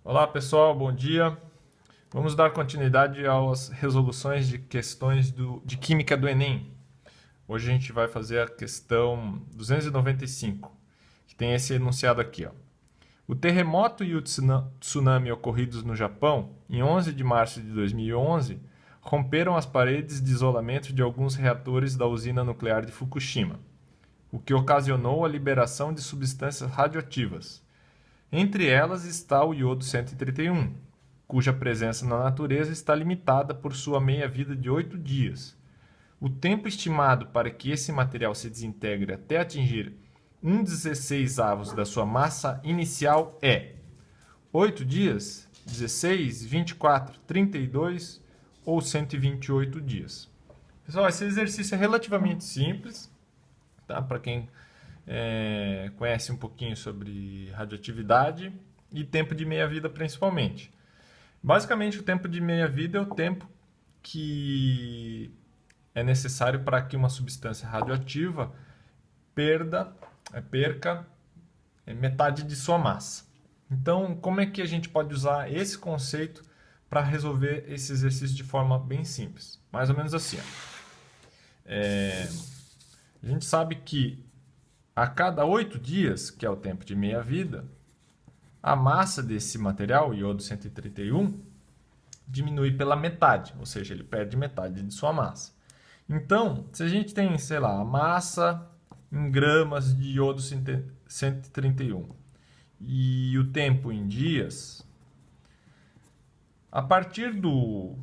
Olá pessoal, bom dia. Vamos dar continuidade às resoluções de questões de Química do Enem. Hoje a gente vai fazer a questão 295, que tem esse enunciado aqui. Ó. O terremoto e o tsunami ocorridos no Japão em 11 de março de 2011 romperam as paredes de isolamento de alguns reatores da usina nuclear de Fukushima, o que ocasionou a liberação de substâncias radioativas. Entre elas está o iodo 131, cuja presença na natureza está limitada por sua meia-vida de 8 dias. O tempo estimado para que esse material se desintegre até atingir 1/16 da sua massa inicial é 8 dias, 16, 24, 32 ou 128 dias. Pessoal, esse exercício é relativamente simples, tá? Para quem conhece um pouquinho sobre radioatividade e tempo de meia-vida principalmente. Basicamente, o tempo de meia-vida é o tempo que é necessário para que uma substância radioativa perca metade de sua massa. Então, como é que a gente pode usar esse conceito para resolver esse exercício de forma bem simples? Mais ou menos assim. A gente sabe que a cada 8 dias, que é o tempo de meia-vida, a massa desse material, o iodo 131, diminui pela metade, ou seja, ele perde metade de sua massa. Então, se a gente tem, sei lá, a massa em gramas de iodo 131 e o tempo em dias, a partir do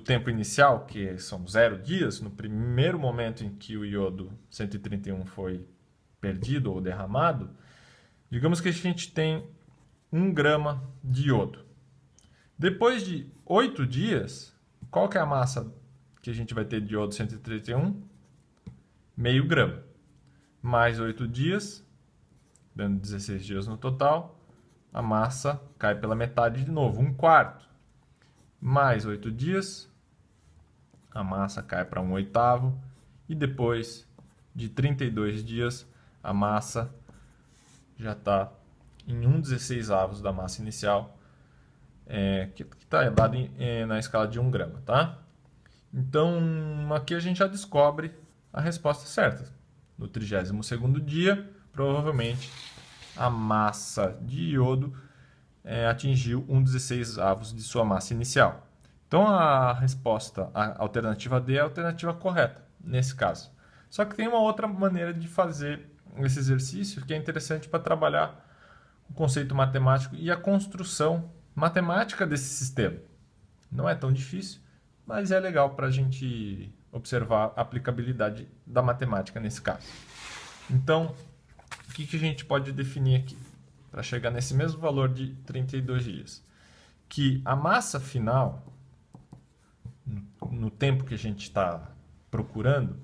tempo inicial, que são 0 dias, no primeiro momento em que o iodo 131 foi perdido ou derramado, digamos que a gente tem 1 grama de iodo. Depois de 8 dias, qual que é a massa que a gente vai ter de iodo 131? Meio grama. Mais 8 dias, dando 16 dias no total, a massa cai pela metade de novo, 1/4. Mais 8 dias, a massa cai para 1/8. E depois de 32 dias, a massa já está em 1/16 da massa inicial, que está dado na escala de 1 grama, tá? Então, aqui a gente já descobre a resposta certa. No 32º dia, provavelmente, a massa de iodo atingiu 1/16 de sua massa inicial. Então, a resposta, a alternativa D é a alternativa correta, nesse caso. Só que tem uma outra maneira de fazer esse exercício que é interessante para trabalhar o conceito matemático e a construção matemática desse sistema. Não é tão difícil, mas é legal para a gente observar a aplicabilidade da matemática nesse caso. Então, o que a gente pode definir aqui para chegar nesse mesmo valor de 32 dias? Que a massa final, no tempo que a gente está procurando,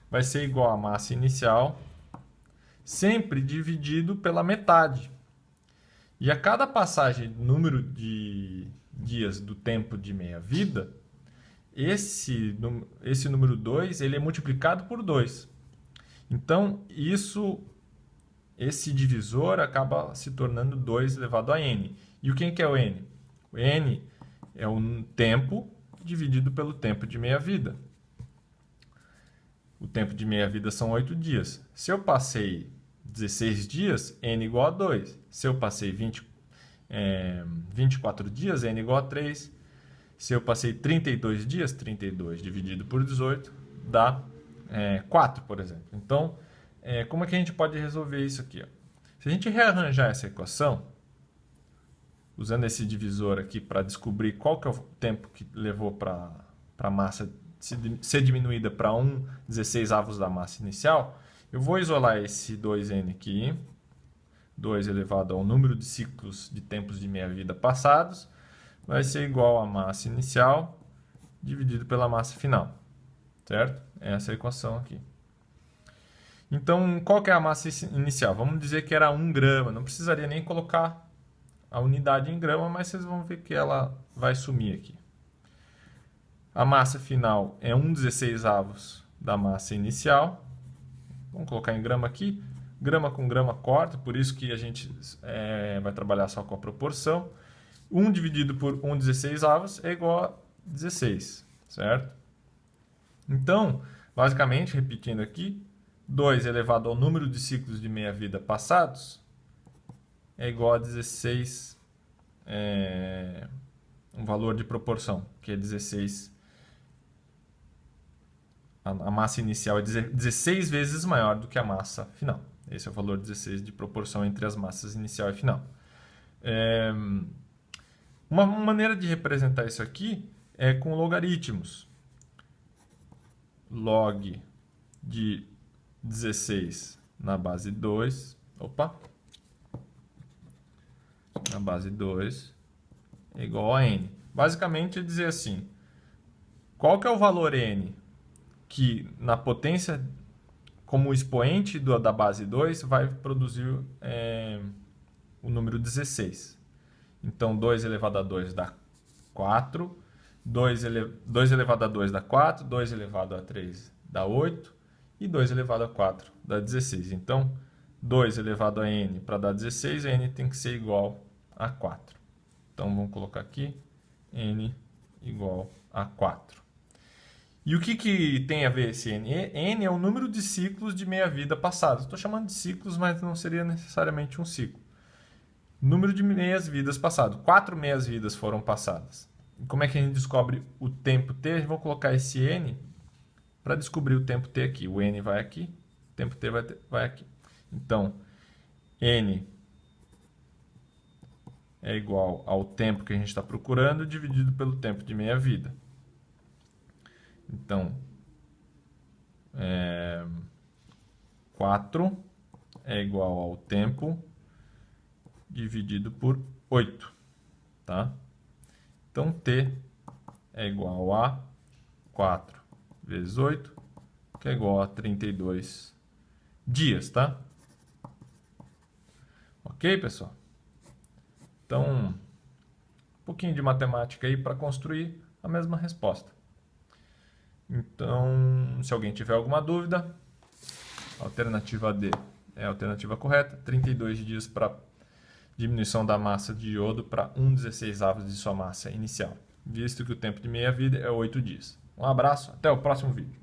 vai ser igual à massa inicial, sempre dividido pela metade. E a cada passagem do número de dias do tempo de meia-vida, esse número 2 ele é multiplicado por 2. Então, esse divisor acaba se tornando 2 elevado a n. E o que é o n? O n é o tempo dividido pelo tempo de meia-vida. O tempo de meia-vida são 8 dias. Se eu passei 16 dias, n igual a 2. Se eu passei 24 dias, n igual a 3. Se eu passei 32 dias, 32 dividido por 18 dá 4, por exemplo. Então, como é que a gente pode resolver isso aqui? Ó? Se a gente rearranjar essa equação, usando esse divisor aqui para descobrir qual que é o tempo que levou para a massa ser diminuída para 1/16 da massa inicial, eu vou isolar esse 2n aqui, 2 elevado ao número de ciclos de tempos de meia-vida passados, vai ser igual à massa inicial dividido pela massa final, certo? Essa é a equação aqui. Então, qual que é a massa inicial? Vamos dizer que era 1 grama, não precisaria nem colocar a unidade em grama, mas vocês vão ver que ela vai sumir aqui. A massa final é 1/16 da massa inicial. Vamos colocar em grama aqui. Grama com grama corta, por isso que a gente vai trabalhar só com a proporção. 1 dividido por 1/16 é igual a 16, certo? Então, basicamente, repetindo aqui, 2 elevado ao número de ciclos de meia-vida passados é igual a 16, um valor de proporção, que é 16. A massa inicial é 16 vezes maior do que a massa final. Esse é o valor 16 de proporção entre as massas inicial e final. Uma maneira de representar isso aqui é com logaritmos. Log de 16 na base 2. Na base 2 é igual a n. Basicamente é dizer assim, qual que é o valor n que na potência como expoente da base 2 vai produzir o número 16. Então, 2 elevado a 2 dá 4, 2 elevado a 2 dá 4, 2 elevado a 3 dá 8 e 2 elevado a 4 dá 16. Então, 2 elevado a n para dar 16, n tem que ser igual a 4. Então, vamos colocar aqui n igual a 4. E o que tem a ver esse n? N é o número de ciclos de meia-vida passados. Estou chamando de ciclos, mas não seria necessariamente um ciclo. Número de meias-vidas passadas. 4 meias-vidas foram passadas. E como é que a gente descobre o tempo t? Vamos colocar esse n para descobrir o tempo t aqui. O n vai aqui, o tempo t vai aqui. Então, n é igual ao tempo que a gente está procurando dividido pelo tempo de meia-vida. Então, 4 é igual ao tempo dividido por 8, tá? Então, t é igual a 4 vezes 8, que é igual a 32 dias, tá? Ok, pessoal? Então, um pouquinho de matemática aí para construir a mesma resposta. Então, se alguém tiver alguma dúvida, a alternativa D é a alternativa correta. 32 dias para diminuição da massa de iodo para 1/16 de sua massa inicial, visto que o tempo de meia-vida é 8 dias. Um abraço, até o próximo vídeo.